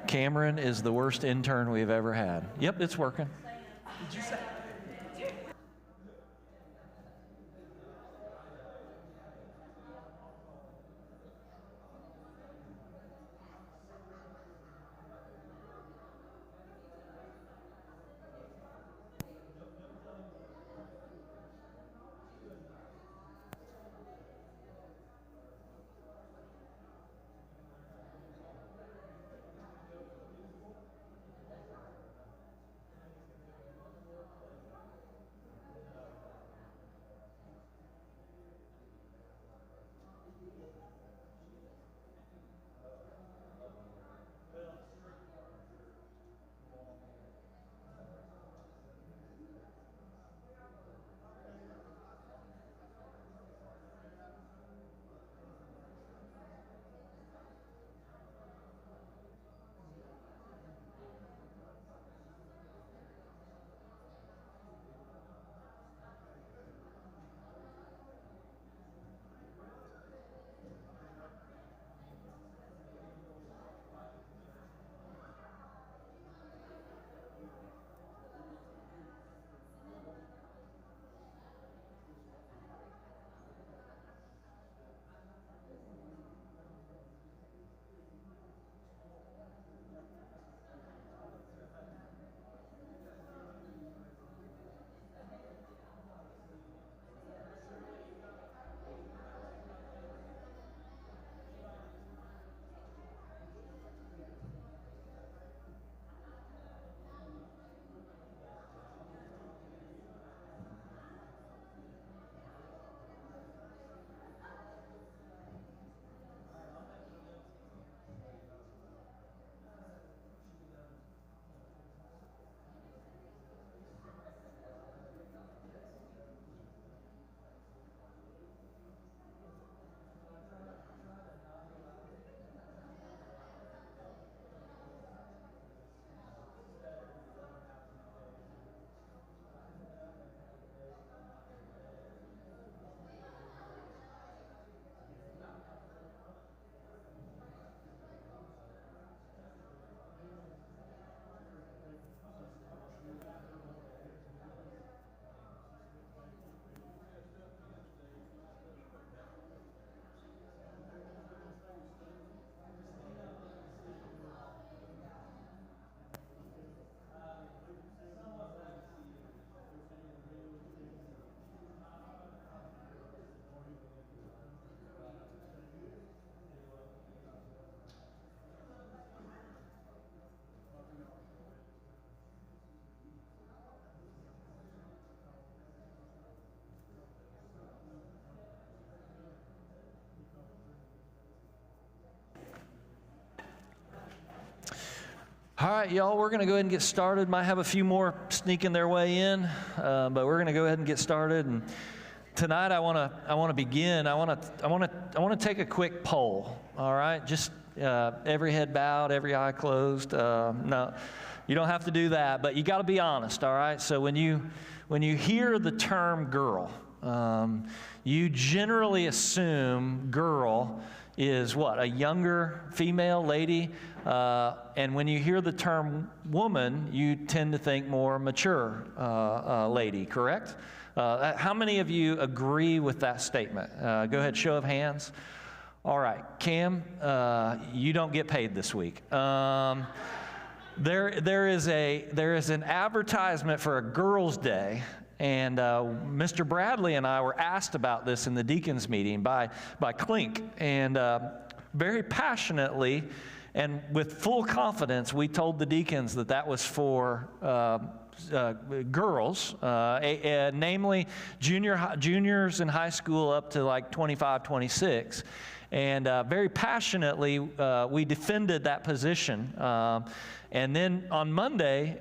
Cameron is the worst intern we've ever had. Yep, it's working. Did you say? All right, y'all, we're going to go ahead and get started. Might have a few more sneaking their way in, but we're going to go ahead and get started. And tonight, I want to begin. I want to take a quick poll. All right, just every head bowed, every eye closed. No, you don't have to do that, but you got to be honest. All right. So when you hear the term girl, you generally assume girl is what? A younger female lady. And when you hear the term woman, you tend to think more mature lady, correct? How many of you agree with that statement? Go ahead, show of hands. All right, Cam, you don't get paid this week. There is an advertisement for a girls' day. And Mr. Bradley and I were asked about this in the deacons meeting by Clink, and very passionately and with full confidence, we told the deacons that was for girls, namely juniors in high school up to like 25, 26. And very passionately, we defended that position. And then on Monday,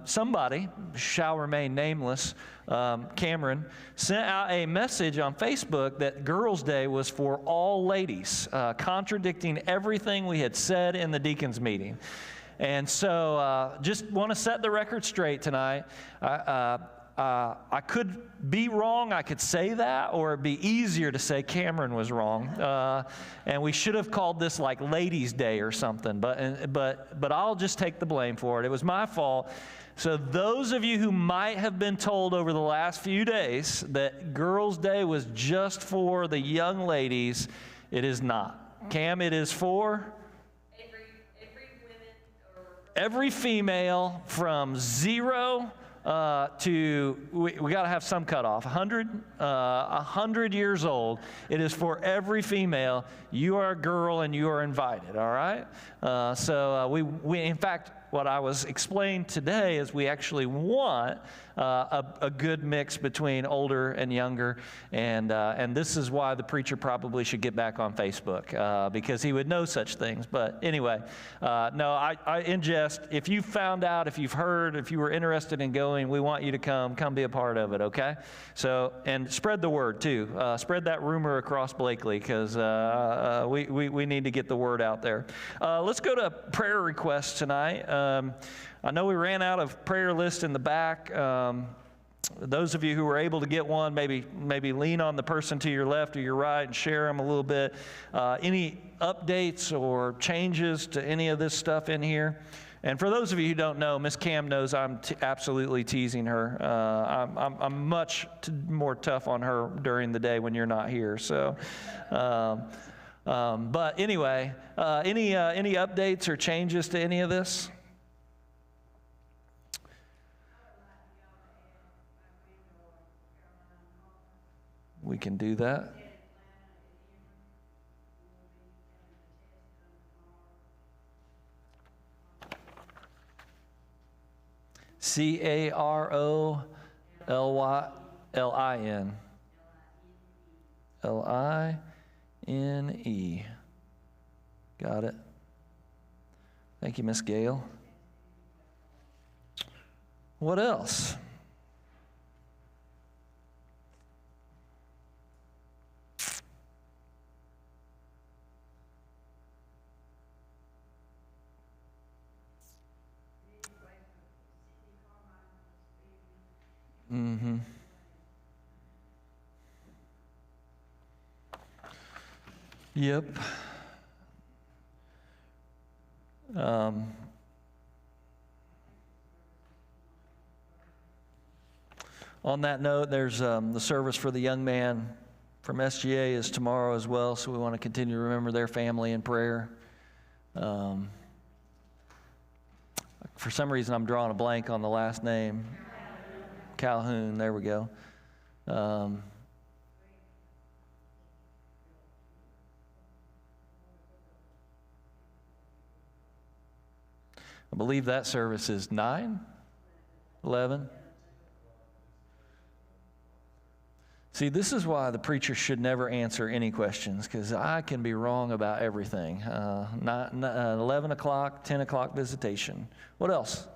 somebody, shall remain nameless, Cameron, sent out a message on Facebook that Girls' Day was for all ladies, contradicting everything we had said in the deacons meeting. And so just want to set the record straight tonight. I could be wrong. I could say that, or it'd be easier to say Cameron was wrong. And we should have called this like Ladies' Day or something. But I'll just take the blame for it. It was my fault. So those of you who might have been told over the last few days that Girls' Day was just for the young ladies, it is not. Cam, it is for every female from 0 to, we got to have some cutoff, 100 years old. It is for every female. You are a girl and you are invited, all right? So we in fact, what I was explained today is we actually want a good mix between older and younger, and this is why the preacher probably should get back on Facebook, because he would know such things. But anyway, no, I in jest, if you found out, if you've heard, if you were interested in going, we want you to come be a part of it, okay? So, and spread the word too. Spread that rumor across Blakely, because we need to get the word out there. Let's go to prayer requests tonight. I know we ran out of prayer list in the back. Those of you who were able to get one, maybe lean on the person to your left or your right and share them a little bit. Any updates or changes to any of this stuff in here? And for those of you who don't know, Miss Cam knows I'm absolutely teasing her. I'm much more tough on her during the day when you're not here. So, but anyway, any updates or changes to any of this? We can do that. CAROLYLIN. LINE. Got it. Thank you, Miss Gail. What else? Mm-hmm. Yep. On that note, there's the service for the young man from SGA is tomorrow as well, so we want to continue to remember their family in prayer. For some reason, I'm drawing a blank on the last name. Calhoun, there we go. I believe that service is 9, 11. See, this is why the preacher should never answer any questions, because I can be wrong about everything. 11 o'clock, 10 o'clock visitation. What else?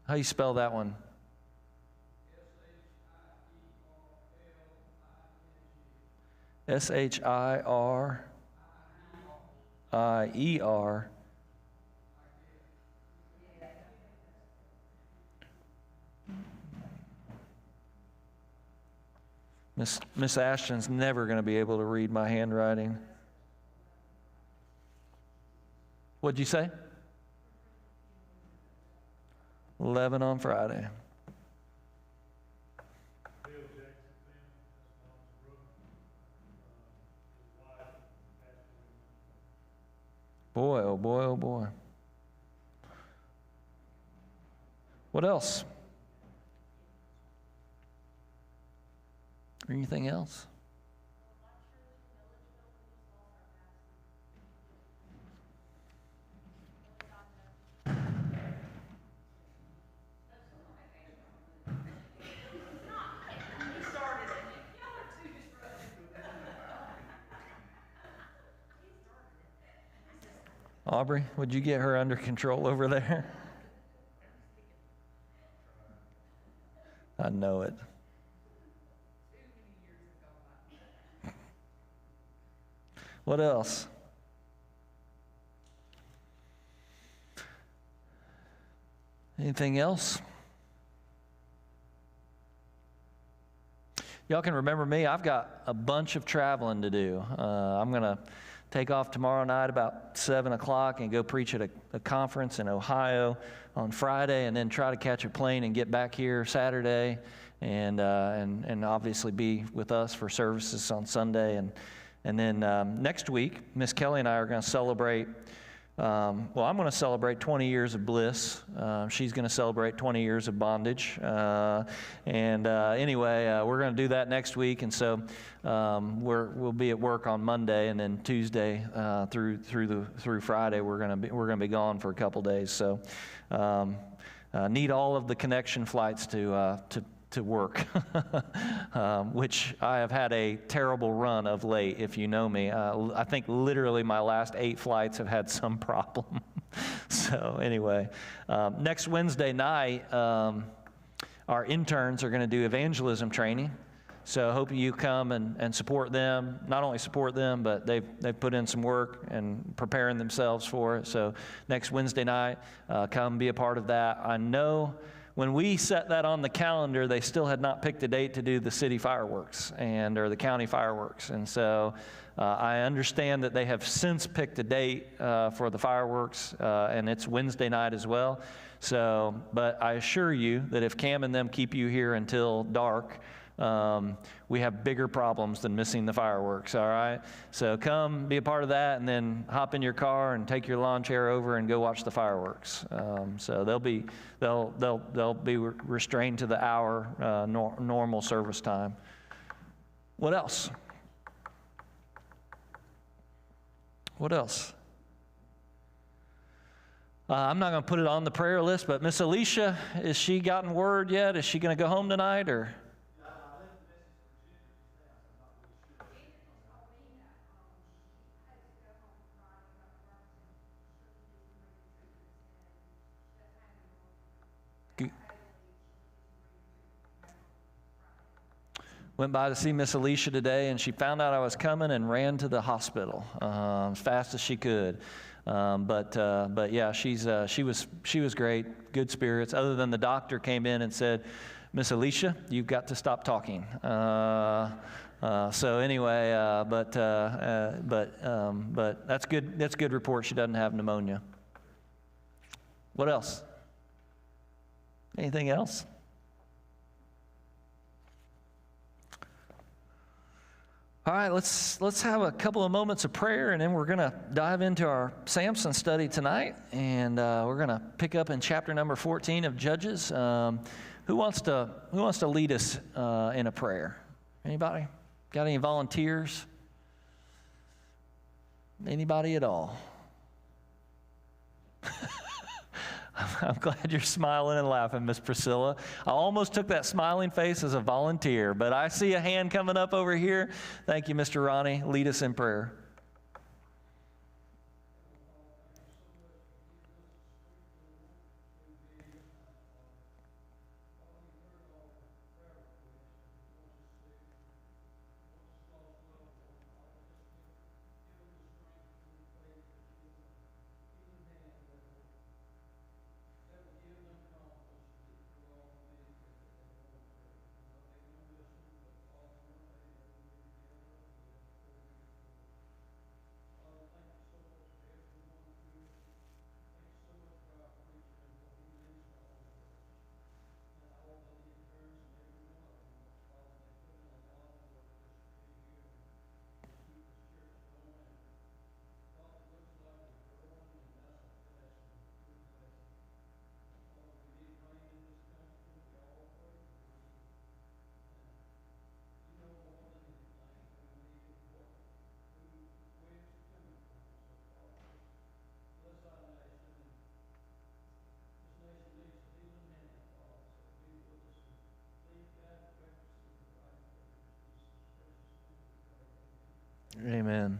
How you spell that one? SHIRIER. Miss Ashton's never going to be able to read my handwriting. What'd you say? 11 on Friday. Boy, oh boy, oh boy. What else? Anything else? Aubrey, would you get her under control over there? I know it. What else? Anything else? Y'all can remember me. I've got a bunch of traveling to do. I'm going to take off tomorrow night about 7 o'clock and go preach at a conference in Ohio on Friday, and then try to catch a plane and get back here Saturday, and obviously be with us for services on Sunday. And then next week, Miss Kelly and I are going to celebrate. I'm going to celebrate 20 years of bliss. She's going to celebrate 20 years of bondage. Anyway, we're going to do that next week, and so we'll be at work on Monday, and then Tuesday through Friday we're going to be gone for a couple days. So need all of the connection flights to work, which I have had a terrible run of late, if you know me. I think literally my last 8 flights have had some problem. So anyway, next Wednesday night, our interns are going to do evangelism training. So I hope you come and support them. Not only support them, but they've put in some work and preparing themselves for it. So next Wednesday night, come be a part of that. I know when we set that on the calendar, they still had not picked a date to do the city fireworks or the county fireworks. And so I understand that they have since picked a date for the fireworks, and it's Wednesday night as well. So, but I assure you that if Cam and them keep you here until dark, we have bigger problems than missing the fireworks, all right? So come be a part of that, and then hop in your car and take your lawn chair over and go watch the fireworks. So they'll be restrained to the hour normal service time. What else? What else? I'm not going to put it on the prayer list, but Miss Alicia, has she gotten word yet? Is she going to go home tonight, or? Went by to see Miss Alicia today, and she found out I was coming and ran to the hospital as fast as she could. But yeah, she was great, good spirits. Other than the doctor came in and said, "Miss Alicia, you've got to stop talking." So anyway, but that's good. That's a good report. She doesn't have pneumonia. What else? Anything else? All right, let's have a couple of moments of prayer, and then we're going to dive into our Samson study tonight, and we're going to pick up in chapter number 14 of Judges. Who wants to lead us in a prayer? Anybody? Got any volunteers? Anybody at all? I'm glad you're smiling and laughing, Miss Priscilla. I almost took that smiling face as a volunteer, but I see a hand coming up over here. Thank you, Mr. Ronnie. Lead us in prayer. Amen.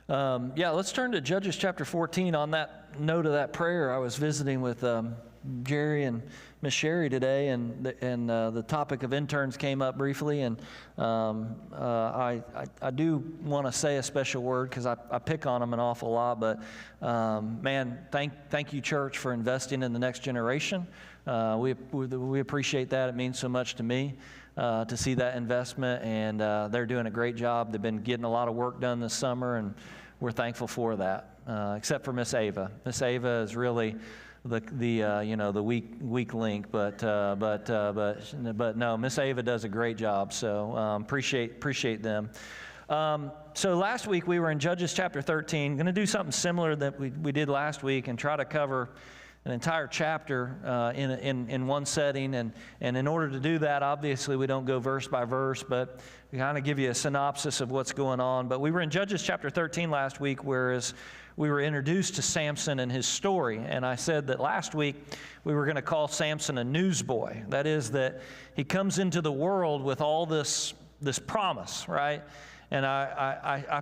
Yeah, let's turn to Judges chapter 14. On that note of that prayer, I was visiting with Jerry and Miss Sherry today, and the topic of interns came up briefly, and I do want to say a special word because I pick on them an awful lot, but man, thank you, church, for investing in the next generation. We appreciate that. It means so much to me to see that investment, and they're doing a great job. They've been getting a lot of work done this summer, and we're thankful for that. Except for Miss Ava. Miss Ava is really the weak link, but no, Miss Ava does a great job. So appreciate them. So last week we were in Judges chapter 13. Going to do something similar that we did last week and try to cover an entire chapter in one setting. And in order to do that, obviously we don't go verse by verse, but we kind of give you a synopsis of what's going on. But we were in Judges chapter 13 last week, whereas we were introduced to Samson and his story. And I said that last week we were going to call Samson a newsboy. That is, that he comes into the world with all this promise, right? And I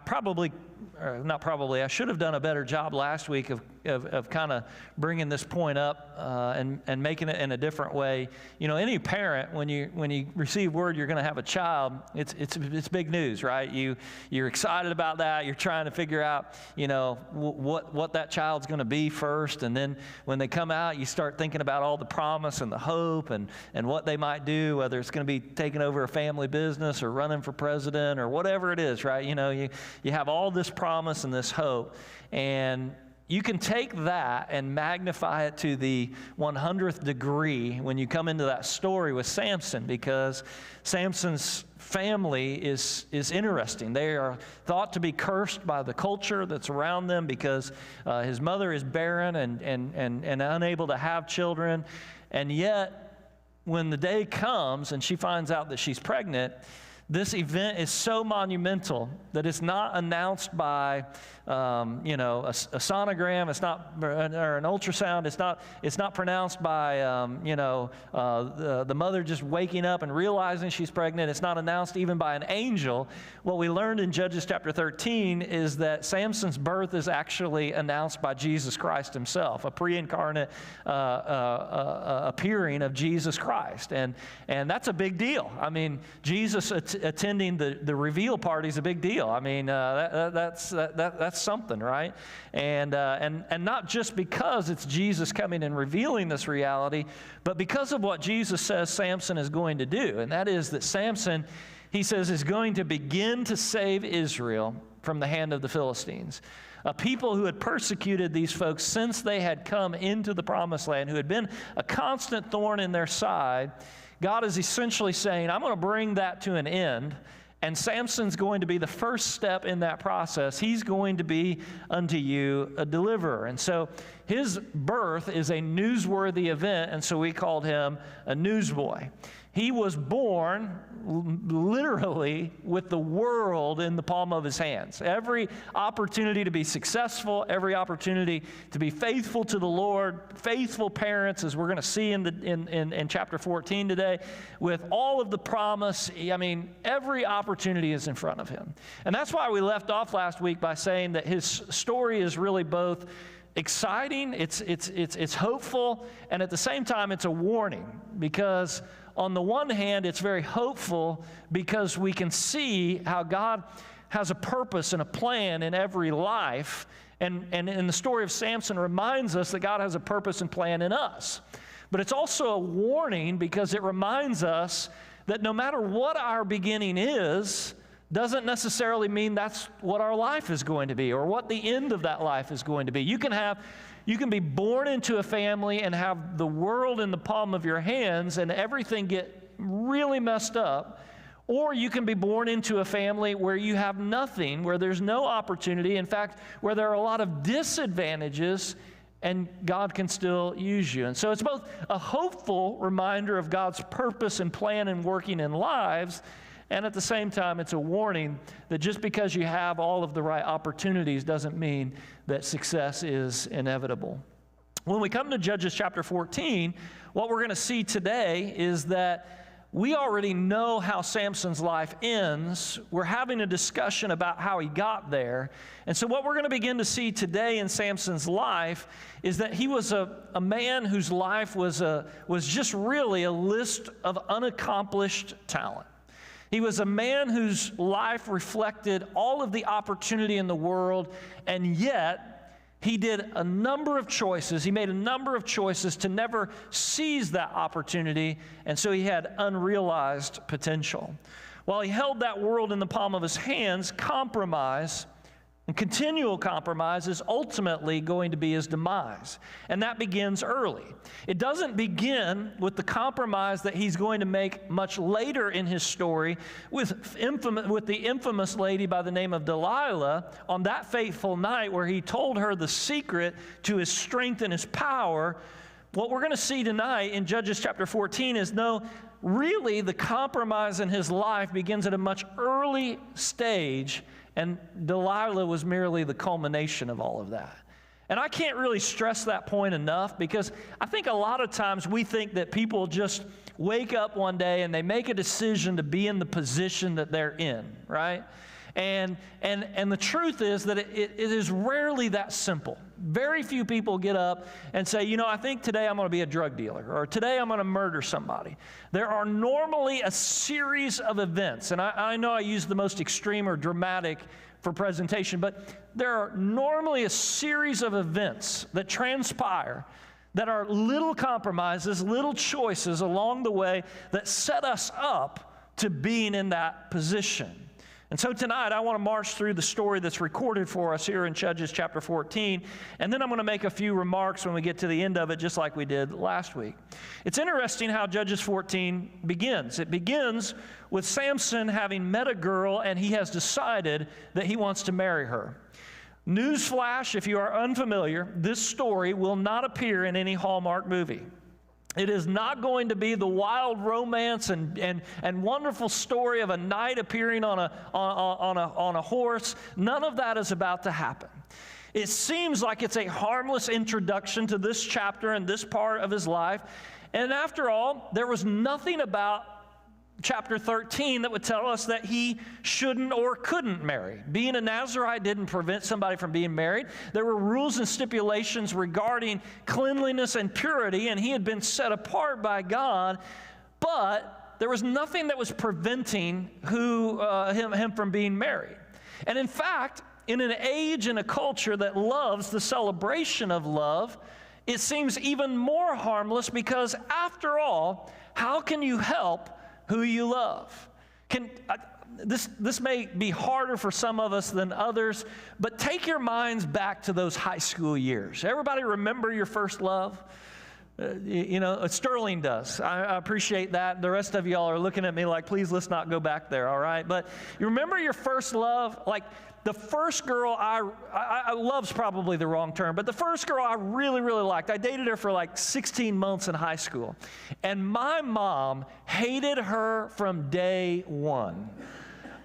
should have done a better job last week of kind of bringing this point up and making it in a different way. You know, any parent, when you receive word you're going to have a child, it's big news, right? You're excited about that. You're trying to figure out, you know, what that child's going to be first, and then when they come out, you start thinking about all the promise and the hope and what they might do, whether it's going to be taking over a family business or running for president or whatever it is, right? You know, you have all this promise and this hope, and you can take that and magnify it to the 100th degree when you come into that story with Samson, because Samson's family is interesting. They are thought to be cursed by the culture that's around them because his mother is barren and unable to have children. And yet, when the day comes and she finds out that she's pregnant, this event is so monumental that it's not announced by, a sonogram. It's not, or an ultrasound. It's not pronounced by, the mother just waking up and realizing she's pregnant. It's not announced even by an angel. What we learned in Judges chapter 13 is that Samson's birth is actually announced by Jesus Christ himself, a pre-incarnate appearing of Jesus Christ, and that's a big deal. I mean, Jesus attending the reveal party is a big deal. I mean, that's something, right? And not just because it's Jesus coming and revealing this reality, but because of what Jesus says Samson is going to do, and that is that Samson, he says, is going to begin to save Israel from the hand of the Philistines, a people who had persecuted these folks since they had come into the promised land, who had been a constant thorn in their side. God is essentially saying, I'm going to bring that to an end, and Samson's going to be the first step in that process. He's going to be unto you a deliverer. And so his birth is a newsworthy event, and so we called him a newsboy. He was born literally with the world in the palm of his hands. Every opportunity to be successful, every opportunity to be faithful to the Lord, faithful parents, as we're going to see in chapter 14 today, with all of the promise. I mean, every opportunity is in front of him. And that's why we left off last week by saying that his story is really both exciting, it's hopeful, and at the same time it's a warning, because on the one hand, it's very hopeful because we can see how God has a purpose and a plan in every life. And the story of Samson reminds us that God has a purpose and plan in us. But it's also a warning because it reminds us that no matter what our beginning is, doesn't necessarily mean that's what our life is going to be or what the end of that life is going to be. You can be born into a family and have the world in the palm of your hands and everything get really messed up, or you can be born into a family where you have nothing, where there's no opportunity, in fact, where there are a lot of disadvantages, and God can still use you. And so it's both a hopeful reminder of God's purpose and plan and working in lives, and at the same time, it's a warning that just because you have all of the right opportunities doesn't mean that success is inevitable. When we come to Judges chapter 14, what we're going to see today is that we already know how Samson's life ends. We're having a discussion about how he got there. And so what we're going to begin to see today in Samson's life is that he was a man whose life was just really a list of unaccomplished talent. He was a man whose life reflected all of the opportunity in the world, and yet he did a number of choices. He made a number of choices to never seize that opportunity, and so he had unrealized potential. While he held that world in the palm of his hands, compromise and continual compromise is ultimately going to be his demise, and that begins early. It doesn't begin with the compromise that he's going to make much later in his story with the infamous lady by the name of Delilah on that fateful night where he told her the secret to his strength and his power. What we're going to see tonight in Judges chapter 14 is really the compromise in his life begins at a much early stage, and Delilah was merely the culmination of all of that. And I can't really stress that point enough, because I think a lot of times we think that people just wake up one day and they make a decision to be in the position that they're in, right? And the truth is that it is rarely that simple. Very few people get up and say, I think today I'm going to be a drug dealer, or today I'm going to murder somebody. There are normally a series of events, and I know I use the most extreme or dramatic for presentation, but there are normally a series of events that transpire that are little compromises, little choices along the way that set us up to being in that position. And so tonight, I want to march through the story that's recorded for us here in Judges chapter 14, and then I'm going to make a few remarks when we get to the end of it, just like we did last week. It's interesting how Judges 14 begins. It begins with Samson having met a girl, and he has decided that he wants to marry her. Newsflash, if you are unfamiliar, this story will not appear in any Hallmark movie. It is not going to be the wild romance and wonderful story of a knight appearing on a horse. None of that is about to happen. It seems like it's a harmless introduction to this chapter and this part of his life. And after all, there was nothing about chapter 13 that would tell us that he shouldn't or couldn't marry. Being a Nazirite didn't prevent somebody from being married. There were rules and stipulations regarding cleanliness and purity, and he had been set apart by God, but there was nothing that was preventing him from being married. And in fact, in an age and a culture that loves the celebration of love, it seems even more harmless, because after all, how can you help who you love? This may be harder for some of us than others, but take your minds back to those high school years. Everybody remember your first love? Sterling does. I appreciate that. The rest of y'all are looking at me like, please, let's not go back there, all right? But you remember your first love? Like, the first girl I love's probably the wrong term, but the first girl I really, really liked, I dated her for like 16 months in high school. And my mom hated her from day one.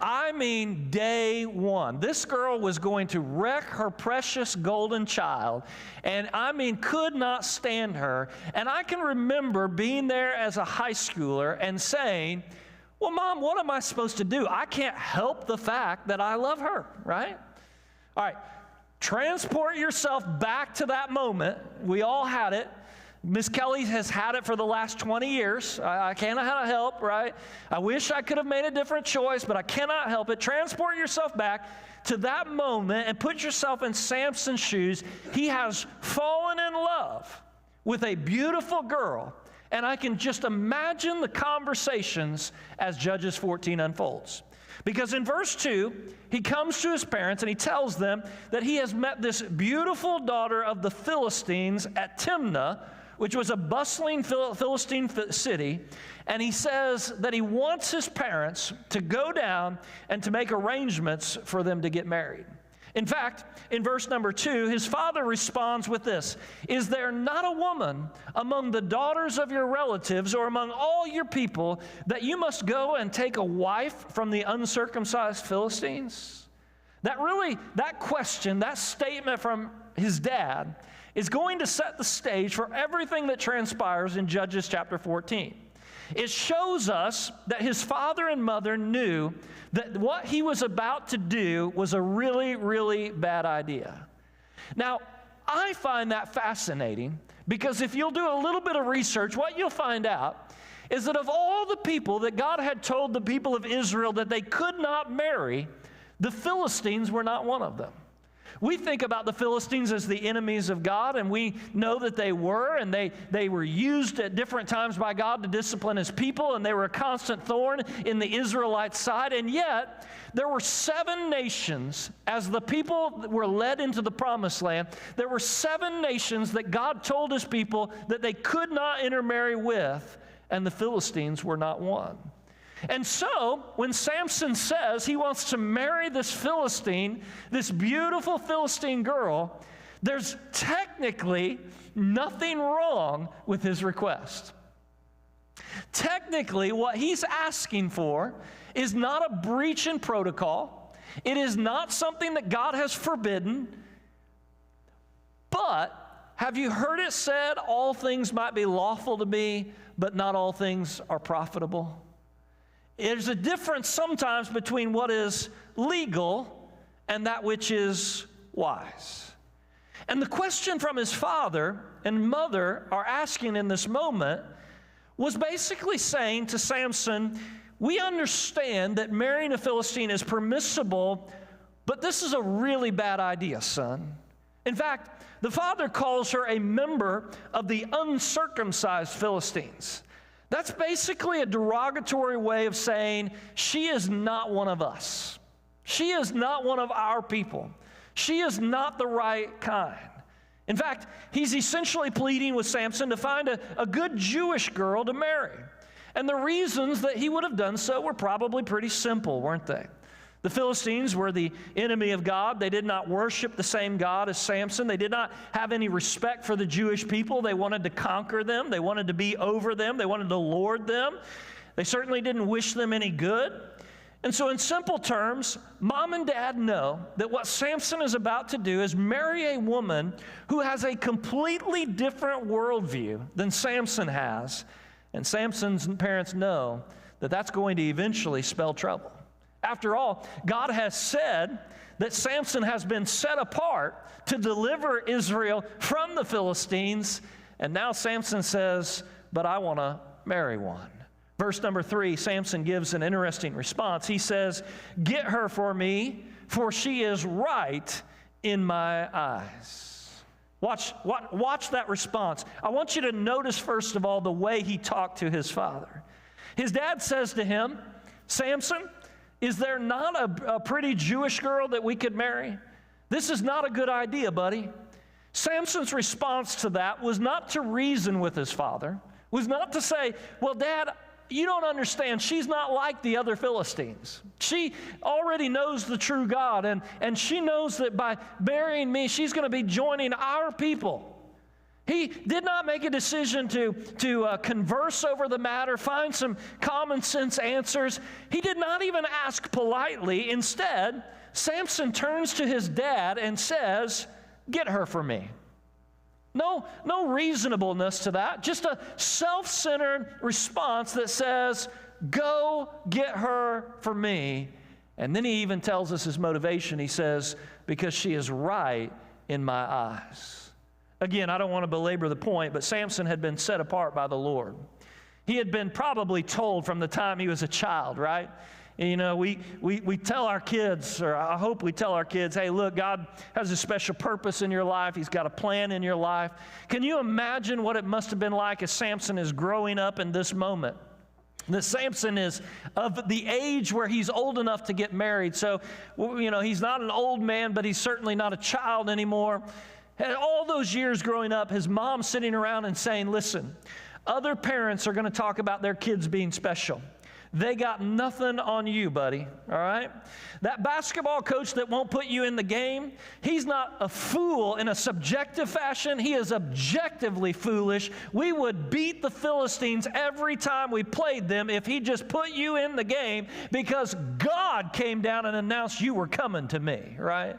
I mean, day one. This girl was going to wreck her precious golden child, and could not stand her. And I can remember being there as a high schooler and saying, well, Mom, what am I supposed to do? I can't help the fact that I love her, right? All right, transport yourself back to that moment. We all had it. Miss Kelly has had it for the last 20 years. I cannot help, right? I wish I could have made a different choice, but I cannot help it. Transport yourself back to that moment and put yourself in Samson's shoes. He has fallen in love with a beautiful girl. And I can just imagine the conversations as Judges 14 unfolds. Because in verse 2, he comes to his parents and he tells them that he has met this beautiful daughter of the Philistines at Timnah, which was a bustling Philistine city. And he says that he wants his parents to go down and to make arrangements for them to get married. In fact, in verse number 2, his father responds with this: "Is there not a woman among the daughters of your relatives or among all your people that you must go and take a wife from the uncircumcised Philistines?" That question, that statement from his dad is going to set the stage for everything that transpires in Judges chapter 14. it shows us that his father and mother knew that what he was about to do was a really, really bad idea. Now, I find that fascinating because if you'll do a little bit of research, what you'll find out is that of all the people that God had told the people of Israel that they could not marry, the Philistines were not one of them. We think about the Philistines as the enemies of God, and we know that they were, and they were used at different times by God to discipline his people, and they were a constant thorn in the Israelites' side. And yet, there were 7 nations, as the people were led into the promised land, there were 7 nations that God told his people that they could not intermarry with, and the Philistines were not one. And so, when Samson says he wants to marry this Philistine, this beautiful Philistine girl, there's technically nothing wrong with his request. Technically, what he's asking for is not a breach in protocol. It is not something that God has forbidden. But have you heard it said, all things might be lawful to me, but not all things are profitable? There's a difference sometimes between what is legal and that which is wise. And the question from his father and mother are asking in this moment was basically saying to Samson, we understand that marrying a Philistine is permissible, but this is a really bad idea, son. In fact, the father calls her a member of the uncircumcised Philistines. That's basically a derogatory way of saying she is not one of us. She is not one of our people. She is not the right kind. In fact, he's essentially pleading with Samson to find a good Jewish girl to marry. And the reasons that he would have done so were probably pretty simple, weren't they? The Philistines were the enemy of God. They did not worship the same God as Samson. They did not have any respect for the Jewish people. They wanted to conquer them. They wanted to be over them. They wanted to lord them. They certainly didn't wish them any good. And so in simple terms, mom and dad know that what Samson is about to do is marry a woman who has a completely different worldview than Samson has. And Samson's parents know that that's going to eventually spell trouble. After all, God has said that Samson has been set apart to deliver Israel from the Philistines, and now Samson says, but I want to marry one. Verse number 3, Samson gives an interesting response. He says, get her for me, for she is right in my eyes. Watch that response. I want you to notice, first of all, the way he talked to his father. His dad says to him, Samson, is there not a pretty Jewish girl that we could marry? This is not a good idea, buddy. Samson's response to that was not to reason with his father, was not to say, well, Dad, you don't understand. She's not like the other Philistines. She already knows the true God, and she knows that by marrying me, she's going to be joining our people. He did not make a decision to converse over the matter, find some common sense answers. He did not even ask politely. Instead, Samson turns to his dad and says, get her for me. No reasonableness to that, just a self-centered response that says, go get her for me. And then he even tells us his motivation. He says, because she is right in my eyes. Again, I don't want to belabor the point, but Samson had been set apart by the Lord. He had been probably told from the time he was a child, right? And, you know, we tell our kids, or I hope we tell our kids, hey, look, God has a special purpose in your life. He's got a plan in your life. Can you imagine what it must have been like as Samson is growing up in this moment? That Samson is of the age where he's old enough to get married. So, you know, he's not an old man, but he's certainly not a child anymore. And all those years growing up, his mom sitting around and saying, listen, other parents are going to talk about their kids being special. They got nothing on you, buddy, all right? That basketball coach that won't put you in the game, he's not a fool in a subjective fashion. He is objectively foolish. We would beat the Philistines every time we played them if he just put you in the game because God came down and announced you were coming to me, right?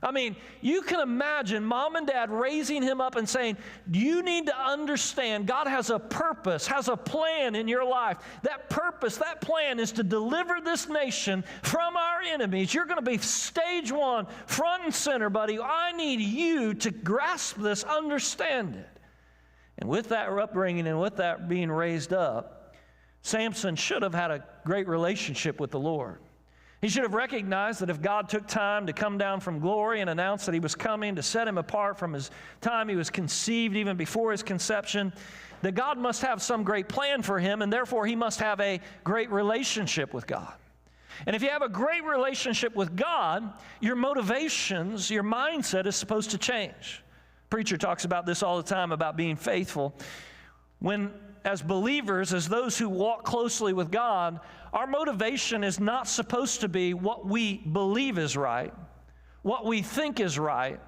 I mean, you can imagine mom and dad raising him up and saying, you need to understand God has a purpose, has a plan in your life. That purpose, that plan is to deliver this nation from our enemies. You're going to be stage one, front and center, buddy. I need you to grasp this, understand it. And with that upbringing and with that being raised up, Samson should have had a great relationship with the Lord. He should have recognized that if God took time to come down from glory and announce that he was coming to set him apart from his time he was conceived, even before his conception, that God must have some great plan for him, and therefore he must have a great relationship with God. And if you have a great relationship with God, your motivations, your mindset is supposed to change. Preacher talks about this all the time, about being faithful. When, as believers, as those who walk closely with God, our motivation is not supposed to be what we believe is right, what we think is right,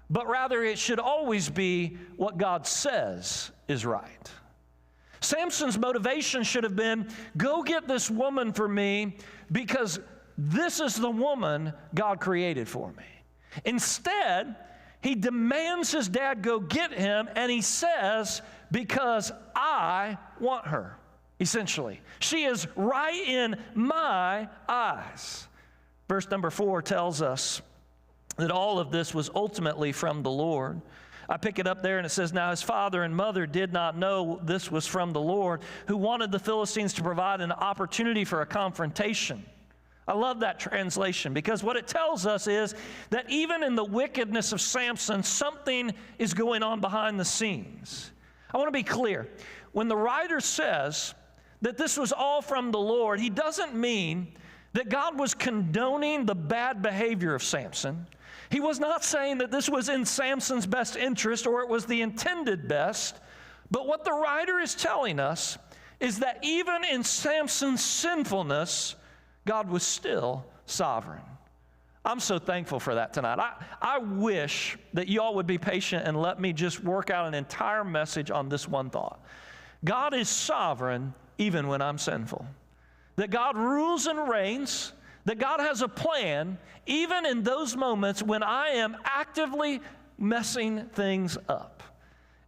but rather it should always be what God says is right. Samson's motivation should have been, go get this woman for me because this is the woman God created for me. Instead, he demands his dad go get him, and he says, because I want her. Essentially, she is right in my eyes. Verse number 4 tells us that all of this was ultimately from the Lord. I pick it up there and it says, now his father and mother did not know this was from the Lord, who wanted the Philistines to provide an opportunity for a confrontation. I love that translation because what it tells us is that even in the wickedness of Samson, something is going on behind the scenes. I want to be clear. When the writer says that this was all from the Lord, he doesn't mean that God was condoning the bad behavior of Samson. He was not saying that this was in Samson's best interest or it was the intended best. But what the writer is telling us is that even in Samson's sinfulness, God was still sovereign. I'm so thankful for that tonight. I wish that y'all would be patient and let me just work out an entire message on this one thought. God is sovereign even when I'm sinful. That God rules and reigns, that God has a plan even in those moments when I am actively messing things up.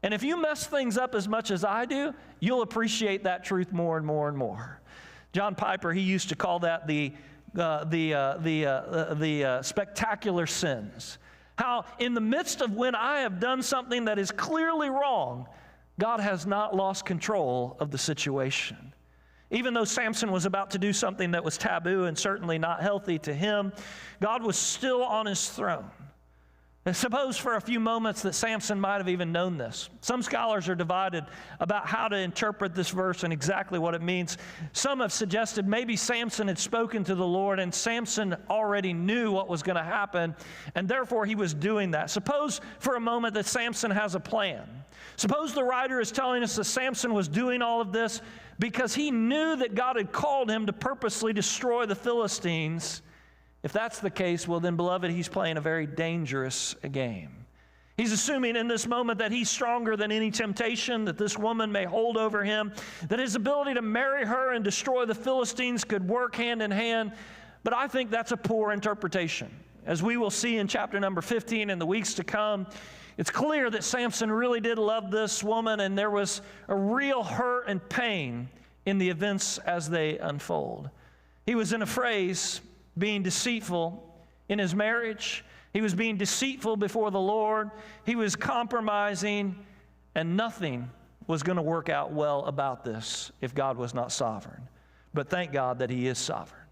And if you mess things up as much as I do, you'll appreciate that truth more and more and more. John Piper, he used to call that the spectacular sins. How in the midst of when I have done something that is clearly wrong, God has not lost control of the situation. Even though Samson was about to do something that was taboo and certainly not healthy to him, God was still on his throne. And suppose for a few moments that Samson might have even known this. Some scholars are divided about how to interpret this verse and exactly what it means. Some have suggested maybe Samson had spoken to the Lord and Samson already knew what was going to happen, and therefore he was doing that. Suppose for a moment that Samson has a plan. Suppose the writer is telling us that Samson was doing all of this because he knew that God had called him to purposely destroy the Philistines. If that's the case, well then, beloved, he's playing a very dangerous game. He's assuming in this moment that he's stronger than any temptation, that this woman may hold over him, that his ability to marry her and destroy the Philistines could work hand in hand. But I think that's a poor interpretation. As we will see in chapter number 15 in the weeks to come, it's clear that Samson really did love this woman, and there was a real hurt and pain in the events as they unfold. He was, in a phrase, being deceitful in his marriage. He was being deceitful before the Lord. He was compromising, and nothing was going to work out well about this if God was not sovereign. But thank God that he is sovereign.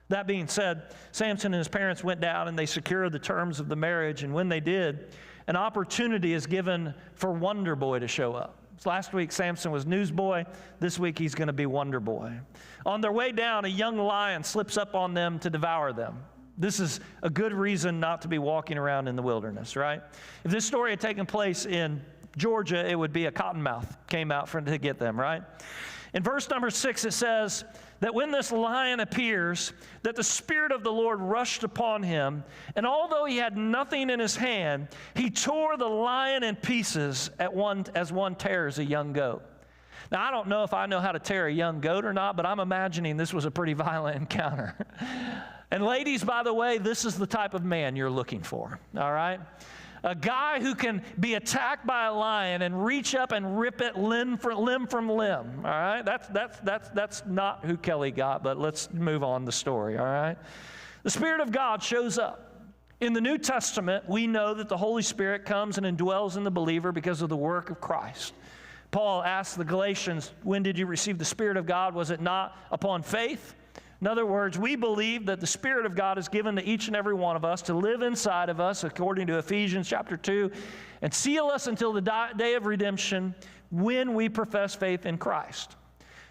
That being said, Samson and his parents went down and they secured the terms of the marriage, and when they did, an opportunity is given for Wonder Boy to show up. Last week, Samson was Newsboy. This week, he's going to be Wonder Boy. On their way down, a young lion slips up on them to devour them. This is a good reason not to be walking around in the wilderness, right? If this story had taken place in Georgia, it would be a cottonmouth came out to get them, right? In verse number 6, it says that when this lion appears, that the Spirit of the Lord rushed upon him, and although he had nothing in his hand, he tore the lion in pieces as one tears a young goat. Now, I don't know if I know how to tear a young goat or not, but I'm imagining this was a pretty violent encounter. And ladies, by the way, this is the type of man you're looking for, all right? A guy who can be attacked by a lion and reach up and rip it limb from limb, all right? That's not who Kelly got, but let's move on the story, all right? The Spirit of God shows up. In the New Testament, we know that the Holy Spirit comes and indwells in the believer because of the work of Christ. Paul asked the Galatians, when did you receive the Spirit of God? Was it not upon faith? In other words, we believe that the Spirit of God is given to each and every one of us to live inside of us, according to Ephesians chapter 2, and seal us until the day of redemption when we profess faith in Christ.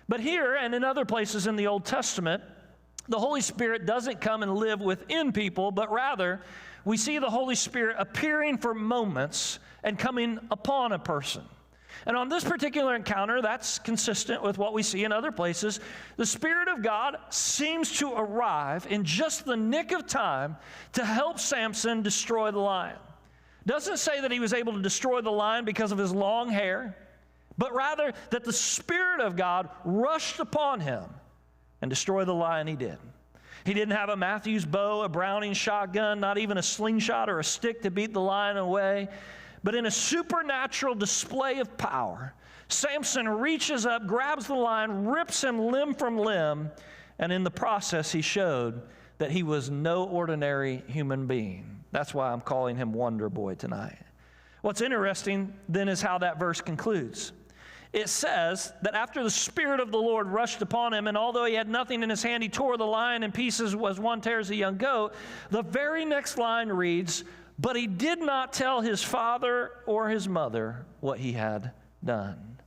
But here and in other places in the Old Testament, the Holy Spirit doesn't come and live within people, but rather we see the Holy Spirit appearing for moments and coming upon a person. And on this particular encounter, that's consistent with what we see in other places. The Spirit of God seems to arrive in just the nick of time to help Samson destroy the lion. Doesn't say that he was able to destroy the lion because of his long hair, but rather that the Spirit of God rushed upon him and destroyed the lion. He did. He didn't have a Matthews bow, a Browning shotgun, not even a slingshot or a stick to beat the lion away. But in a supernatural display of power, Samson reaches up, grabs the lion, rips him limb from limb, and in the process he showed that he was no ordinary human being. That's why I'm calling him Wonder Boy tonight. What's interesting then is how that verse concludes. It says that after the Spirit of the Lord rushed upon him, and although he had nothing in his hand, he tore the lion in pieces as one tears a young goat. The very next line reads, but he did not tell his father or his mother what he had done.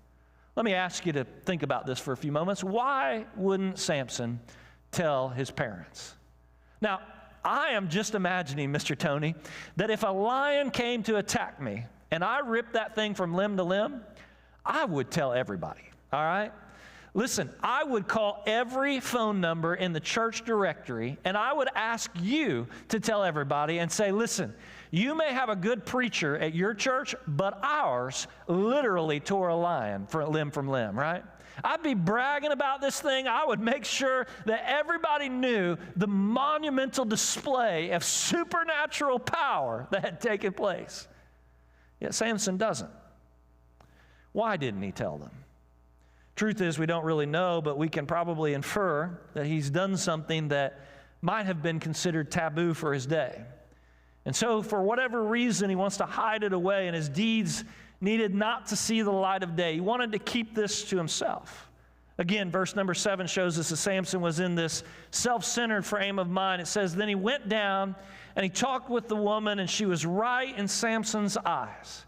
Let me ask you to think about this for a few moments. Why wouldn't Samson tell his parents? Now, I am just imagining, Mr. Tony, that if a lion came to attack me and I ripped that thing from limb to limb, I would tell everybody, all right? Listen, I would call every phone number in the church directory, and I would ask you to tell everybody and say, listen, you may have a good preacher at your church, but ours literally tore a lion limb from limb, right? I'd be bragging about this thing. I would make sure that everybody knew the monumental display of supernatural power that had taken place. Yet Samson doesn't. Why didn't he tell them? Truth is, we don't really know, but we can probably infer that he's done something that might have been considered taboo for his day. And so, for whatever reason, he wants to hide it away, and his deeds needed not to see the light of day. He wanted to keep this to himself. Again, verse number 7 shows us that Samson was in this self-centered frame of mind. It says, then he went down, and he talked with the woman, and she was right in Samson's eyes.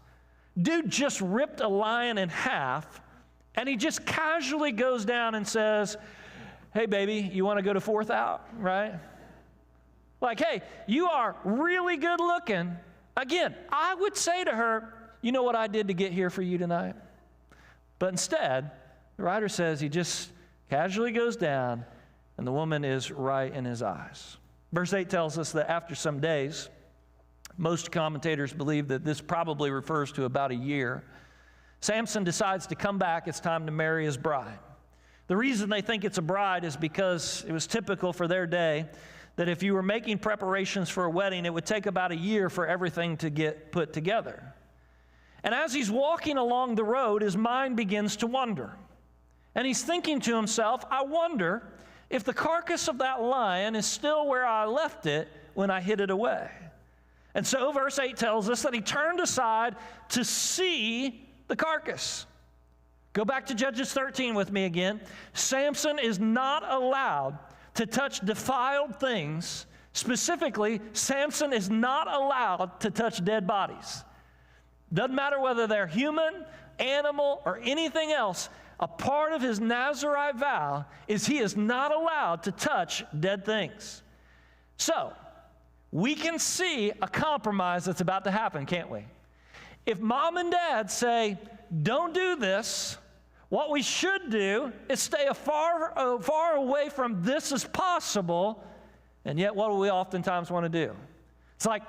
Dude just ripped a lion in half, and he just casually goes down and says, hey, baby, you want to go to Fourth Out, right? Like, hey, you are really good looking. Again, I would say to her, you know what I did to get here for you tonight? But instead, the writer says he just casually goes down, and the woman is right in his eyes. Verse 8 tells us that after some days, most commentators believe that this probably refers to about a year, Samson decides to come back. It's time to marry his bride. The reason they think it's a bride is because it was typical for their day that if you were making preparations for a wedding, it would take about a year for everything to get put together. And as he's walking along the road, his mind begins to wander. And he's thinking to himself, I wonder if the carcass of that lion is still where I left it when I hid it away. And so verse 8 tells us that he turned aside to see the carcass. Go back to Judges 13 with me again. Samson is not allowed to touch defiled things. Specifically, Samson is not allowed to touch dead bodies. Doesn't matter whether they're human, animal, or anything else. A part of his Nazirite vow is he is not allowed to touch dead things. So, we can see a compromise that's about to happen, can't we? If mom and dad say, don't do this, what we should do is stay as far away from this as possible, and yet what do we oftentimes want to do? It's like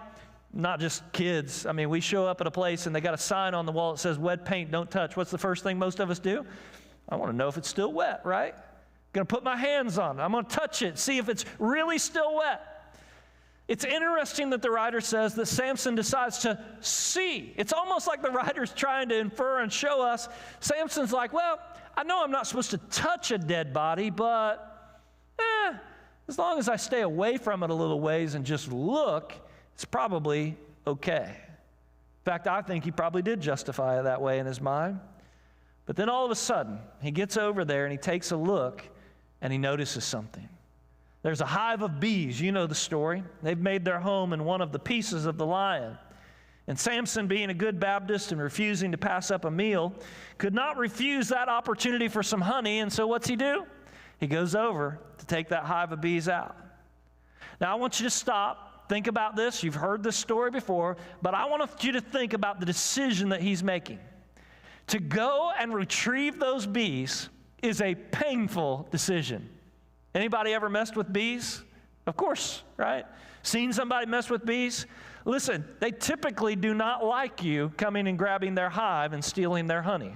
not just kids. I mean, we show up at a place and they got a sign on the wall that says wet paint, don't touch. What's the first thing most of us do? I want to know if it's still wet, right? going to put my hands on it. I'm going to touch it, see if it's really still wet. It's interesting that the writer says that Samson decides to see. It's almost like the writer's trying to infer and show us. Samson's like, well, I know I'm not supposed to touch a dead body, but as long as I stay away from it a little ways and just look, it's probably okay. In fact, I think he probably did justify it that way in his mind. But then all of a sudden, he gets over there and he takes a look and he notices something. There's a hive of bees. You know the story. They've made their home in one of the pieces of the lion. And Samson, being a good Baptist and refusing to pass up a meal, could not refuse that opportunity for some honey. And so what's he do? He goes over to take that hive of bees out. Now, I want you to stop. Think about this. You've heard this story before, but I want you to think about the decision that he's making. To go and retrieve those bees is a painful decision. Anybody ever messed with bees? Of course, right? Seen somebody mess with bees? Listen, they typically do not like you coming and grabbing their hive and stealing their honey,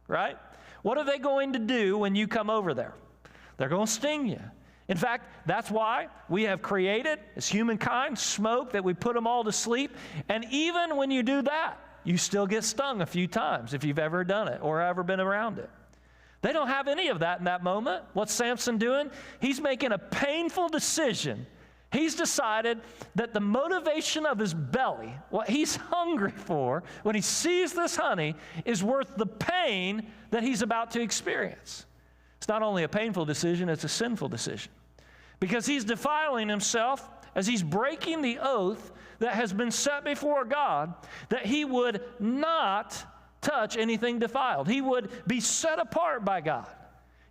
right? What are they going to do when you come over there? They're going to sting you. In fact, that's why we have created, as humankind, smoke that we put them all to sleep. And even when you do that, you still get stung a few times if you've ever done it or ever been around it. They don't have any of that in that moment. What's Samson doing? He's making a painful decision. He's decided that the motivation of his belly, what he's hungry for when he sees this honey, is worth the pain that he's about to experience. It's not only a painful decision, it's a sinful decision. Because he's defiling himself as he's breaking the oath that has been set before God that he would not touch anything defiled. He would be set apart by God.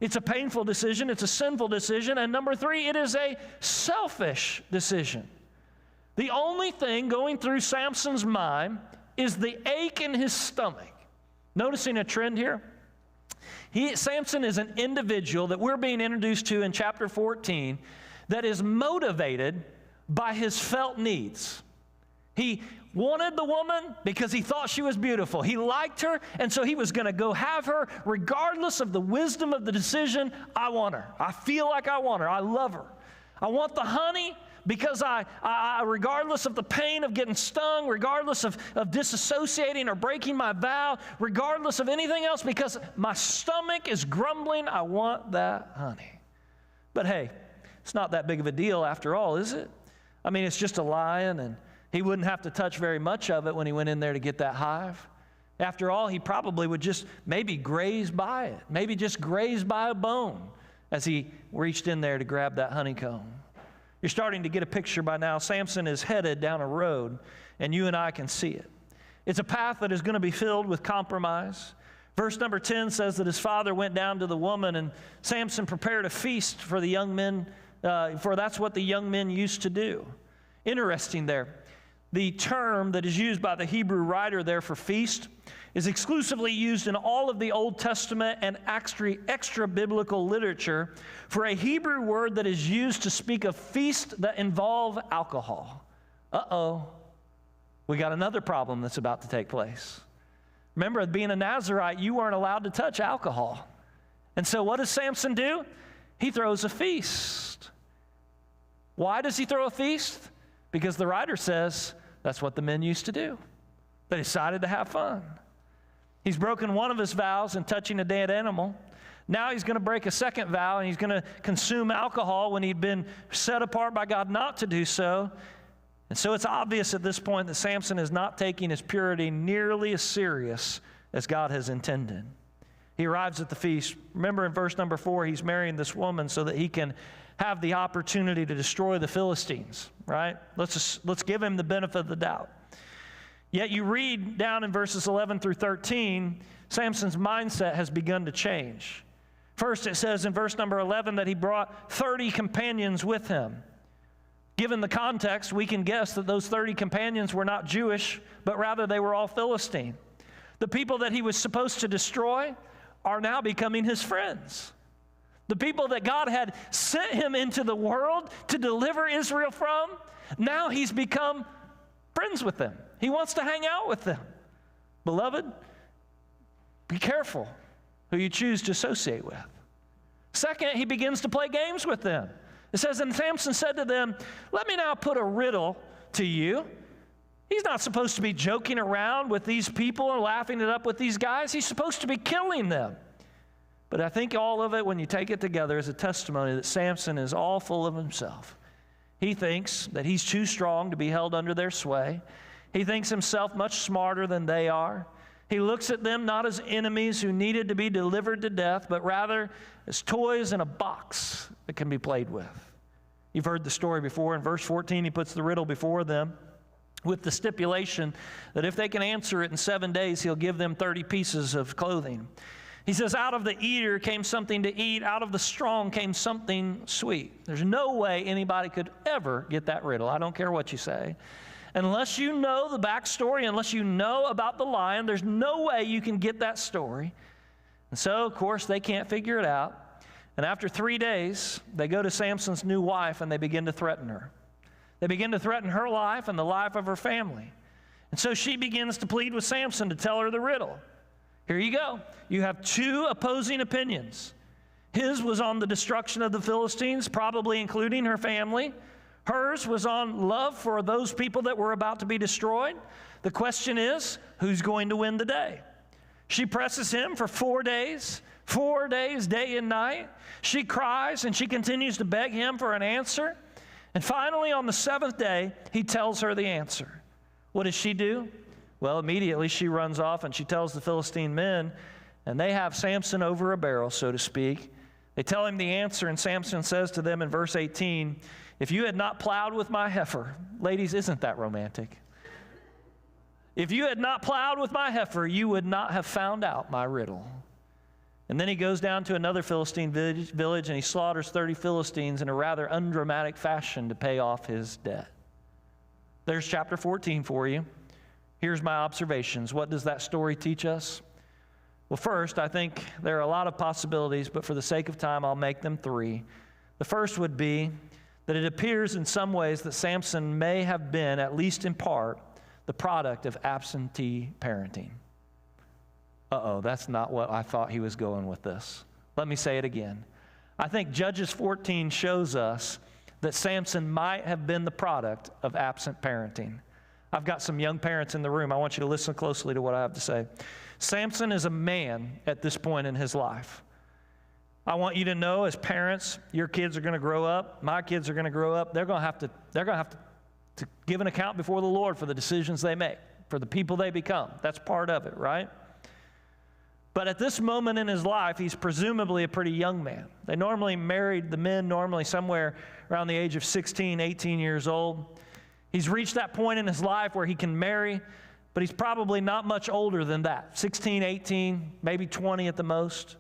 It's a painful decision. It's a sinful decision. And number three, it is a selfish decision. The only thing going through Samson's mind is the ache in his stomach. Noticing a trend here? Samson is an individual that we're being introduced to in chapter 14 that is motivated by his felt needs. He wanted the woman because he thought she was beautiful. He liked her, and so he was going to go have her regardless of the wisdom of the decision. I want her. I feel like I want her. I love her. I want the honey because I regardless of the pain of getting stung, regardless of disassociating or breaking my vow, regardless of anything else, because my stomach is grumbling, I want that honey. But hey, it's not that big of a deal after all, is it? I mean, it's just a lion, and he wouldn't have to touch very much of it when he went in there to get that hive. After all, he probably would just maybe graze by it, maybe just graze by a bone as he reached in there to grab that honeycomb. You're starting to get a picture by now. Samson is headed down a road, and you and I can see it. It's a path that is going to be filled with compromise. Verse number 10 says that his father went down to the woman, and Samson prepared a feast for the young men, for that's what the young men used to do. Interesting there. The term that is used by the Hebrew writer there for feast is exclusively used in all of the Old Testament and extra biblical literature for a Hebrew word that is used to speak of feasts that involve alcohol. Uh-oh, we got another problem that's about to take place. Remember, being a Nazirite, you weren't allowed to touch alcohol. And so what does Samson do? He throws a feast. Why does he throw a feast? Because the writer says that's what the men used to do. They decided to have fun. He's broken one of his vows in touching a dead animal. Now he's going to break a second vow, and he's going to consume alcohol when he'd been set apart by God not to do so. And so it's obvious at this point that Samson is not taking his purity nearly as serious as God has intended. He arrives at the feast. Remember in verse number 4, he's marrying this woman so that he can have the opportunity to destroy the Philistines, right? Let's give him the benefit of the doubt. Yet you read down in verses 11 through 13, Samson's mindset has begun to change. First, it says in verse number 11 that he brought 30 companions with him. Given the context, we can guess that those 30 companions were not Jewish, but rather they were all Philistine. The people that he was supposed to destroy are now becoming his friends. The people that God had sent him into the world to deliver Israel from, now he's become friends with them. He wants to hang out with them. Beloved, be careful who you choose to associate with. Second, he begins to play games with them. It says, and Samson said to them, let me now put a riddle to you. He's not supposed to be joking around with these people and laughing it up with these guys. He's supposed to be killing them. But I think all of it, when you take it together, is a testimony that Samson is all full of himself. He thinks that he's too strong to be held under their sway. He thinks himself much smarter than they are. He looks at them not as enemies who needed to be delivered to death, but rather as toys in a box that can be played with. You've heard the story before. In verse 14, he puts the riddle before them with the stipulation that if they can answer it in 7 days, he'll give them 30 pieces of clothing. He says, out of the eater came something to eat. Out of the strong came something sweet. There's no way anybody could ever get that riddle. I don't care what you say. Unless you know the backstory, unless you know about the lion, there's no way you can get that story. And so, of course, they can't figure it out. And after 3 days, they go to Samson's new wife and they begin to threaten her. They begin to threaten her life and the life of her family. And so she begins to plead with Samson to tell her the riddle. Here you go. You have two opposing opinions. His was on the destruction of the Philistines, probably including her family. Hers was on love for those people that were about to be destroyed. The question is, who's going to win the day? She presses him for 4 days, day and night. She cries and she continues to beg him for an answer. And finally, on the 7th day, he tells her the answer. What does she do? Well, immediately she runs off and she tells the Philistine men, and they have Samson over a barrel, so to speak. They tell him the answer, and Samson says to them in verse 18, if you had not plowed with my heifer, ladies, isn't that romantic? If you had not plowed with my heifer, you would not have found out my riddle. And then he goes down to another Philistine village and he slaughters 30 Philistines in a rather undramatic fashion to pay off his debt. There's chapter 14 for you. Here's my observations. What does that story teach us? Well, first, I think there are a lot of possibilities, but for the sake of time, I'll make them 3. The first would be that it appears in some ways that Samson may have been, at least in part, the product of absentee parenting. That's not what I thought he was going with this. Let me say it again. I think Judges 14 shows us that Samson might have been the product of absent parenting. I've got some young parents in the room. I want you to listen closely to what I have to say. Samson is a man at this point in his life. I want you to know, as parents, your kids are going to grow up. My kids are going to grow up. They're going to have to give an account before the Lord for the decisions they make, for the people they become. That's part of it, right? But at this moment in his life, he's presumably a pretty young man. They normally married the men normally somewhere around the age of 16, 18 years old. He's reached that point in his life where he can marry, but he's probably not much older than that, 16, 18, maybe 20 at the most.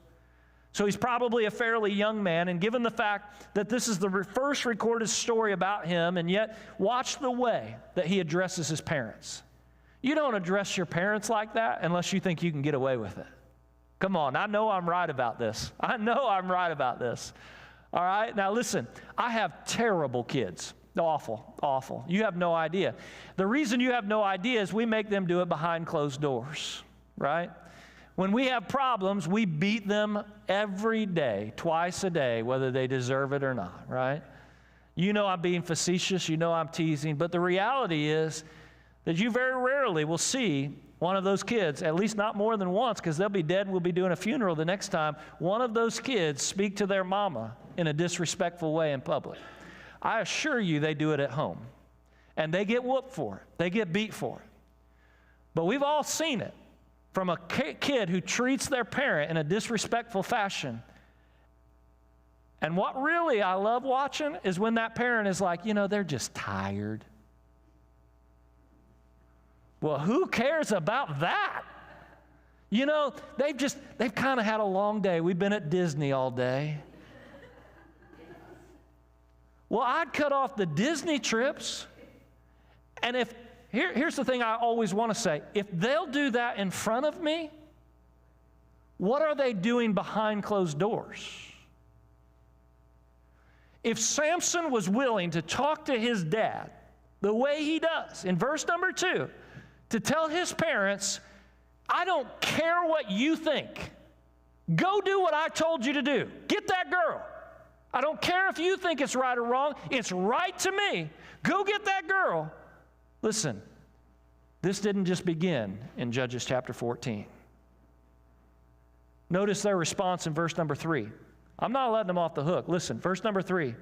So he's probably a fairly young man, and given the fact that this is the first recorded story about him, and yet watch the way that he addresses his parents. You don't address your parents like that unless you think you can get away with it. Come on, I know I'm right about this. I know I'm right about this. All right, now listen, I have terrible kids. Awful. You have no idea. The reason you have no idea is we make them do it behind closed doors, right? When we have problems, we beat them every day, twice a day, whether they deserve it or not, right? You know I'm being facetious. You know I'm teasing. But the reality is that you very rarely will see one of those kids, at least not more than once, because they'll be dead and we'll be doing a funeral the next time, one of those kids speak to their mama in a disrespectful way in public. I assure you they do it at home. And they get whooped for it. They get beat for it. But we've all seen it from a kid who treats their parent in a disrespectful fashion. And what really I love watching is when that parent is like, they're just tired. Well, who cares about that? They've kind of had a long day. We've been at Disney all day. Well, I'd cut off the Disney trips. And here's the thing I always want to say. If they'll do that in front of me, what are they doing behind closed doors? If Samson was willing to talk to his dad the way he does in verse number 2, to tell his parents, I don't care what you think. Go do what I told you to do. Get that girl. I don't care if you think it's right or wrong. It's right to me. Go get that girl. Listen, this didn't just begin in Judges chapter 14. Notice their response in verse number 3. I'm not letting them off the hook. Listen, verse number 3.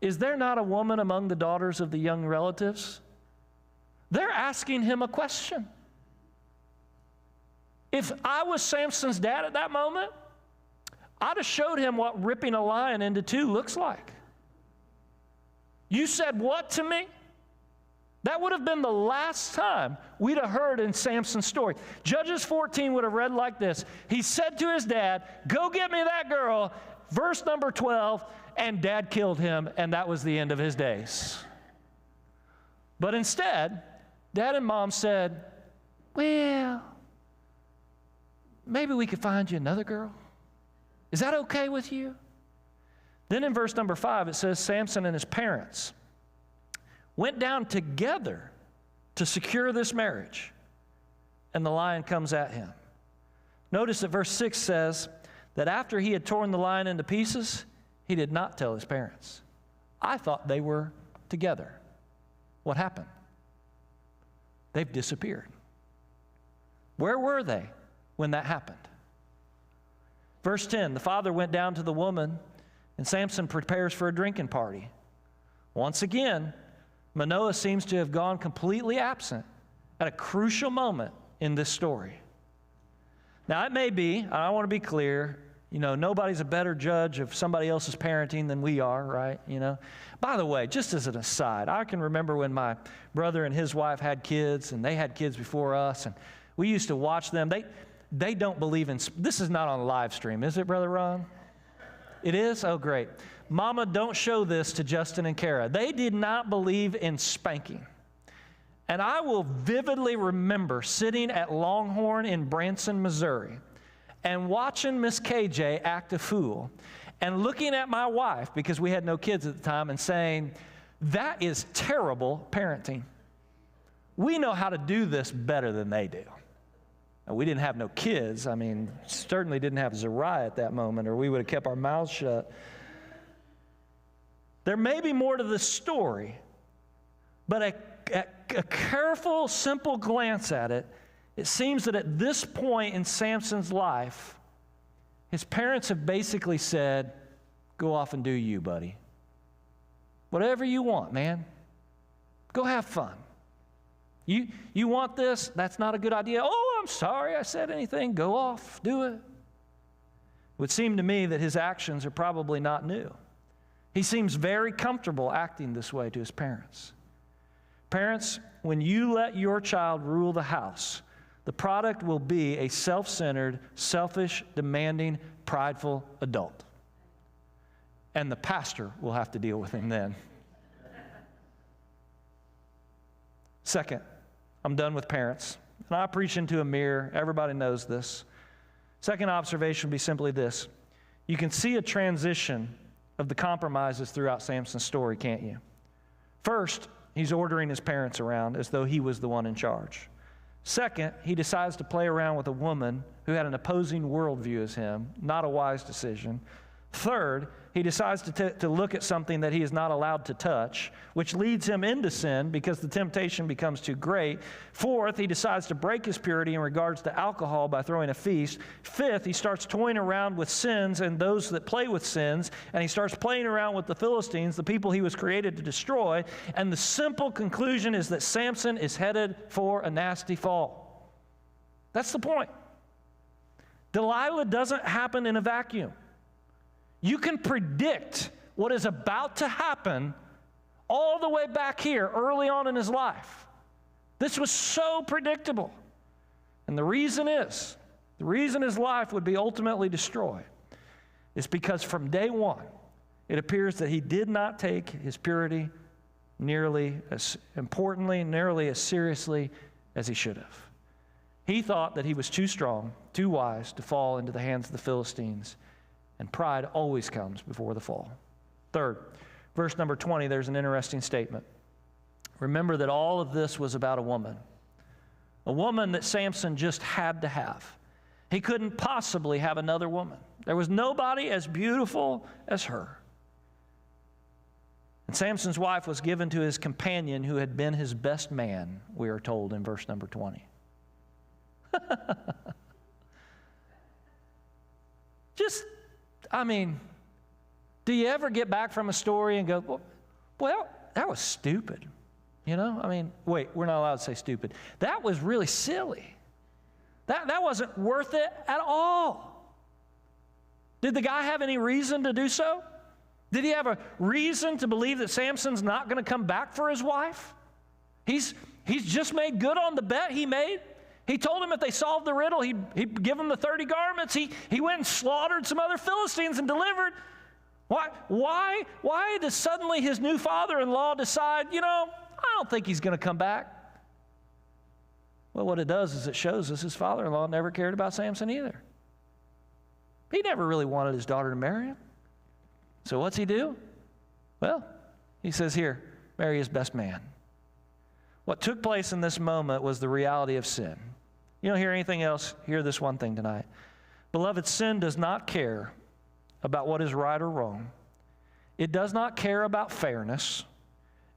Is there not a woman among the daughters of the young relatives? They're asking him a question. If I was Samson's dad at that moment, I'd have showed him what ripping a lion into two looks like. You said what to me? That would have been the last time we'd have heard in Samson's story. Judges 14 would have read like this. He said to his dad, go get me that girl. Verse number 12, and dad killed him, and that was the end of his days. But instead, dad and mom said, well, maybe we could find you another girl. Is that okay with you? Then in verse number 5, it says Samson and his parents went down together to secure this marriage, and the lion comes at him. Notice that verse 6 says that after he had torn the lion into pieces, he did not tell his parents. I thought they were together. What happened? They've disappeared. Where were they when that happened? Verse 10, the father went down to the woman, and Samson prepares for a drinking party. Once again, Manoah seems to have gone completely absent at a crucial moment in this story. Now, it may be, and I want to be clear, nobody's a better judge of somebody else's parenting than we are, right? By the way, just as an aside, I can remember when my brother and his wife had kids, and they had kids before us, and we used to watch them. They don't believe in, this is not on live stream, is it, Brother Ron? It is? Oh, great. Mama, don't show this to Justin and Kara. They did not believe in spanking. And I will vividly remember sitting at Longhorn in Branson, Missouri, and watching Miss KJ act a fool, and looking at my wife, because we had no kids at the time, and saying, that is terrible parenting. We know how to do this better than they do. We didn't have no kids. Certainly didn't have Zariah at that moment, or we would have kept our mouths shut. There may be more to the story, but a careful, simple glance at it, it seems that at this point in Samson's life, his parents have basically said, go off and do you, buddy. Whatever you want, man. Go have fun. You want this? That's not a good idea. Oh, I'm sorry I said anything. Go off, do it. It would seem to me that his actions are probably not new. He seems very comfortable acting this way to his parents. Parents, when you let your child rule the house, the product will be a self-centered, selfish, demanding, prideful adult. And the pastor will have to deal with him then. Second, I'm done with parents. And I preach into a mirror. Everybody knows this. Second observation would be simply this. You can see a transition of the compromises throughout Samson's story, can't you? First, he's ordering his parents around as though he was the one in charge. Second, he decides to play around with a woman who had an opposing worldview as him, not a wise decision. Third, he decides to look at something that he is not allowed to touch, which leads him into sin because the temptation becomes too great. Fourth, he decides to break his purity in regards to alcohol by throwing a feast. Fifth, he starts toying around with sins and those that play with sins, and he starts playing around with the Philistines, the people he was created to destroy. And the simple conclusion is that Samson is headed for a nasty fall. That's the point. Delilah doesn't happen in a vacuum. You can predict what is about to happen all the way back here early on in his life. This was so predictable. And the reason his life would be ultimately destroyed is because from day one, it appears that he did not take his purity nearly as importantly, nearly as seriously as he should have. He thought that he was too strong, too wise to fall into the hands of the Philistines. And pride always comes before the fall. Third, verse number 20, there's an interesting statement. Remember that all of this was about a woman that Samson just had to have. He couldn't possibly have another woman. There was nobody as beautiful as her. And Samson's wife was given to his companion who had been his best man, we are told in verse number 20. Do you ever get back from a story and go, well, that was stupid? Wait, we're not allowed to say stupid. That was really silly. That wasn't worth it at all. Did the guy have any reason to do so? Did he have a reason to believe that Samson's not going to come back for his wife? He's just made good on the bet he made. He told him if they solved the riddle, he'd give them the 30 garments. He went and slaughtered some other Philistines and delivered. Why does suddenly his new father-in-law decide, I don't think he's going to come back? Well, what it does is it shows us his father-in-law never cared about Samson either. He never really wanted his daughter to marry him. So what's he do? Well, he says here, marry his best man. What took place in this moment was the reality of sin. You don't hear anything else, hear this one thing tonight. Beloved, sin does not care about what is right or wrong. It does not care about fairness.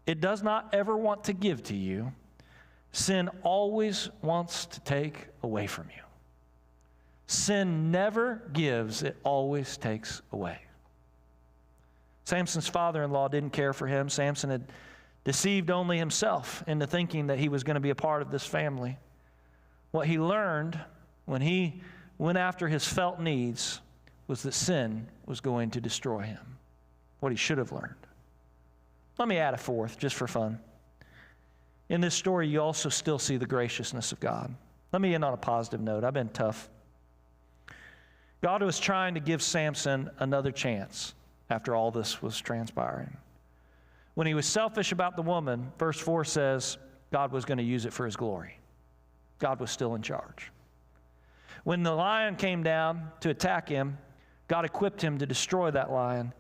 It does not ever want to give to you. Sin always wants to take away from you. Sin never gives, it always takes away. Samson's father-in-law didn't care for him. Samson had deceived only himself into thinking that he was going to be a part of this family. What he learned when he went after his felt needs was that sin was going to destroy him. What he should have learned. Let me add a fourth, just for fun. In this story, you also still see the graciousness of God. Let me end on a positive note. I've been tough. God was trying to give Samson another chance after all this was transpiring. When he was selfish about the woman, verse 4 says God was going to use it for his glory. God was still in charge. When the lion came down to attack him, God equipped him to destroy that lion,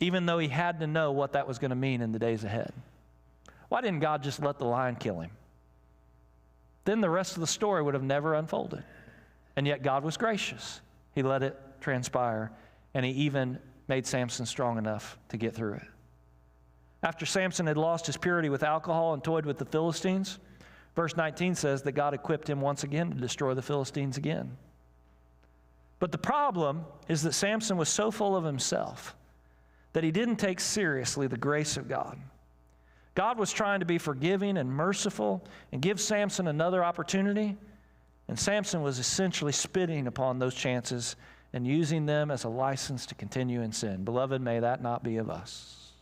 even though he had to know what that was going to mean in the days ahead. Why didn't God just let the lion kill him? Then the rest of the story would have never unfolded. And yet God was gracious. He let it transpire, and he even made Samson strong enough to get through it. After Samson had lost his purity with alcohol and toyed with the Philistines, verse 19 says that God equipped him once again to destroy the Philistines again. But the problem is that Samson was so full of himself that he didn't take seriously the grace of God. God was trying to be forgiving and merciful and give Samson another opportunity, and Samson was essentially spitting upon those chances and using them as a license to continue in sin. Beloved, may that not be of us.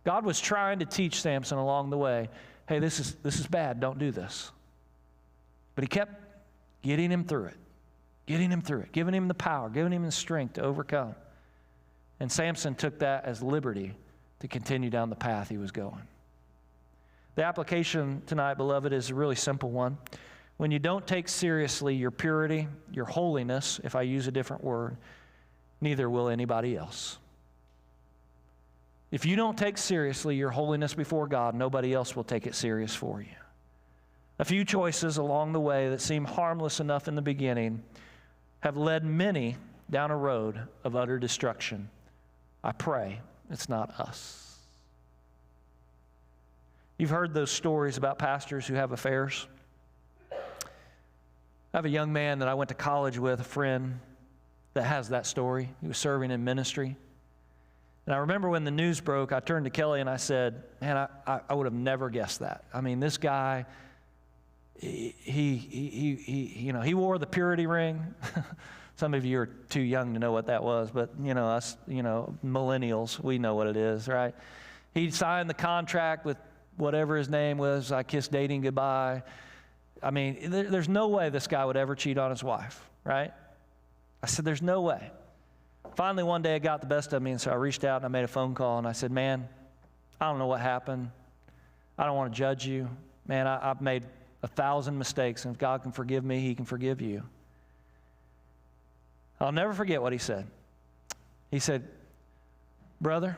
God was trying to teach Samson along the way, hey, this is bad, don't do this. But he kept getting him through it, giving him the power, giving him the strength to overcome. And Samson took that as liberty to continue down the path he was going. The application tonight, beloved, is a really simple one. When you don't take seriously your purity, your holiness, if I use a different word, neither will anybody else. If you don't take seriously your holiness before God, nobody else will take it serious for you. A few choices along the way that seem harmless enough in the beginning have led many down a road of utter destruction. I pray it's not us. You've heard those stories about pastors who have affairs. I have a young man that I went to college with, a friend, that has that story. He was serving in ministry. And I remember when the news broke, I turned to Kelly and I said, man, I would have never guessed that. I mean, this guy, he wore the purity ring. Some of you are too young to know what that was, but us, millennials, we know what it is, right? He signed the contract with whatever his name was, I kissed dating goodbye. I mean, there's no way this guy would ever cheat on his wife, right? I said, there's no way. Finally, one day it got the best of me, and so I reached out and I made a phone call, and I said, man, I don't know what happened. I don't want to judge you. Man, I've made 1,000 mistakes, and if God can forgive me, he can forgive you. I'll never forget what he said. He said, brother,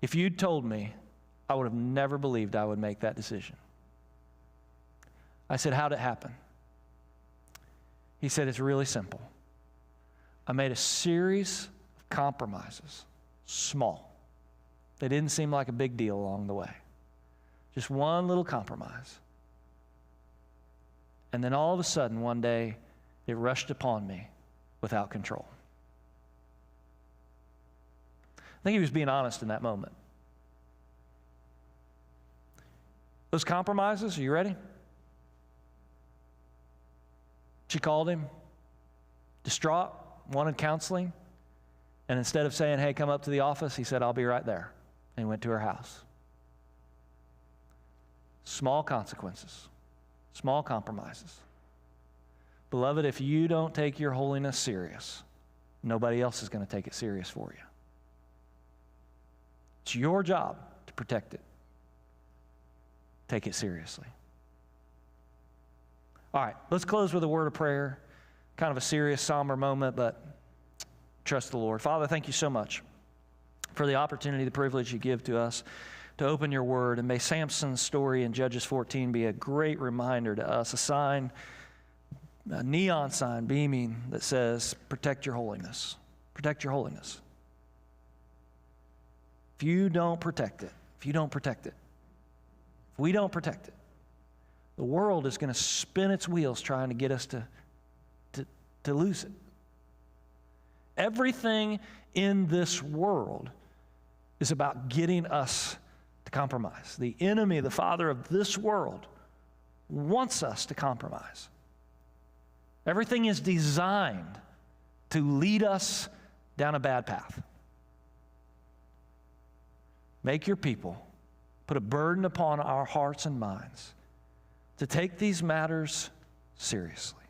if you'd told me, I would have never believed I would make that decision. I said, how'd it happen? He said, it's really simple. I made a series of compromises, small. They didn't seem like a big deal along the way. Just one little compromise. And then all of a sudden, one day, it rushed upon me without control. I think he was being honest in that moment. Those compromises, are you ready? She called him, distraught, wanted counseling, and instead of saying, hey, come up to the office, he said, I'll be right there. And he went to her house. Small consequences, small compromises. Beloved, if you don't take your holiness serious, nobody else is going to take it serious for you. It's your job to protect it. Take it seriously. All right, let's close with a word of prayer. Kind of a serious, somber moment, but trust the Lord. Father, thank you so much for the opportunity, the privilege you give to us to open your word. And may Samson's story in Judges 14 be a great reminder to us, a sign, a neon sign beaming that says, protect your holiness. Protect your holiness. If you don't protect it, if we don't protect it, the world is going to spin its wheels trying to get us to lose it. Everything in this world is about getting us to compromise. The enemy, the father of this world, wants us to compromise. Everything is designed to lead us down a bad path. Make your people put a burden upon our hearts and minds to take these matters seriously,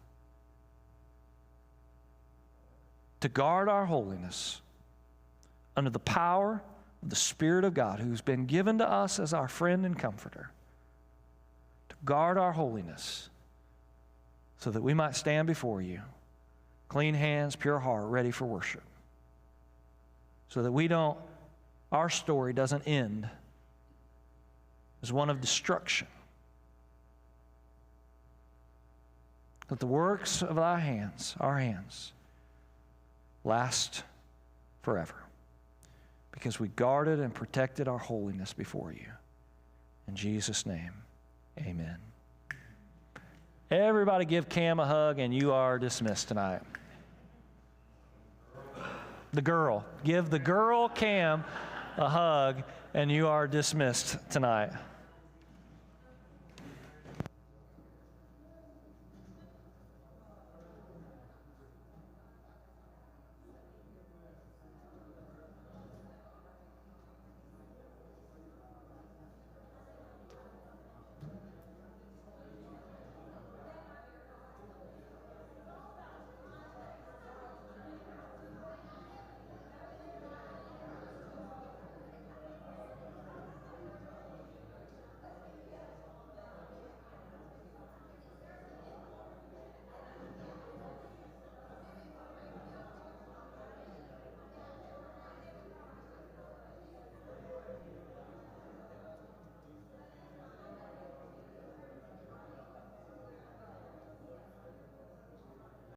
to guard our holiness under the power of the Spirit of God who's been given to us as our friend and comforter, to guard our holiness so that we might stand before you, clean hands, pure heart, ready for worship, so that our story doesn't end as one of destruction. That the works of our hands, last forever. Because we guarded and protected our holiness before you. In Jesus' name, amen. Everybody give Cam a hug, and you are dismissed tonight. Give the girl Cam a hug, and you are dismissed tonight.